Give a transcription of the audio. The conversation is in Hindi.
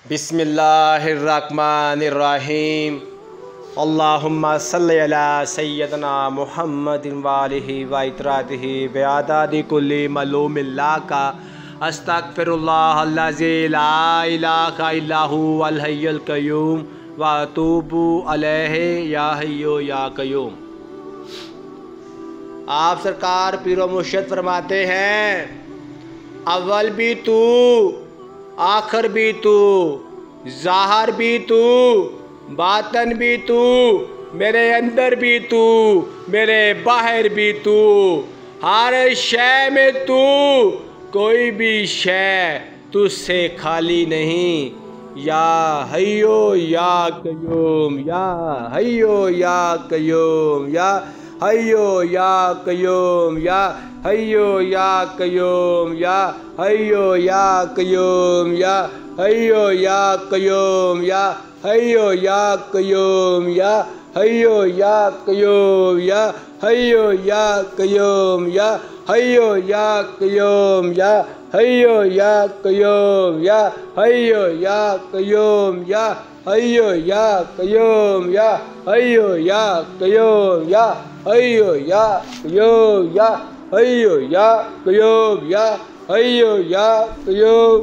बिस्मिल्लाहिर्रहमानिर्रहीम। अल्लाहुम्मा सल्लि अला सय्यदना मुहम्मदिन व आलिहि व इतरातिहि व आदादि कुल्ली मलूमिल्लाका अस्तगफिरुल्लाह अल्लज़ी ला इलाहा इल्ला हुवल हय्युल क़य्यूम व अतूबु अलैहि या हय्यु या क़य्यूम। आप सरकार पीरो मुर्शिद फरमाते हैं, अव्वल भी तू, आखिर भी तू, ज़ाहिर भी तू, बातन भी तू, मेरे अंदर भी तू, मेरे बाहर भी तू, हर शय में तू, कोई भी शय तुझसे खाली नहीं। या हय्यो या क़य्यूम, या हय्यो या क़य्यूम, या हय्यो या क़य्यूम, या हय्यो या क़य्यूम, या हय्यो या क़य्यूम, या हय्यो या क़य्यूम, या हय्यो या क़य्यूम, या हय्यो या क़य्यूम, या हय्यो या क़य्यूम, या हय्यो या क़य्यूम, या हय्यो या क़य्यूम, या हय्यो या क़य्यूम, या हय्यो या क़य्यूम, या हय्यो या क़य्यूम, या हय्यो या क़य्यूम, या हय्यो या क़य्यूम, या हय्यो या क़य्यूम।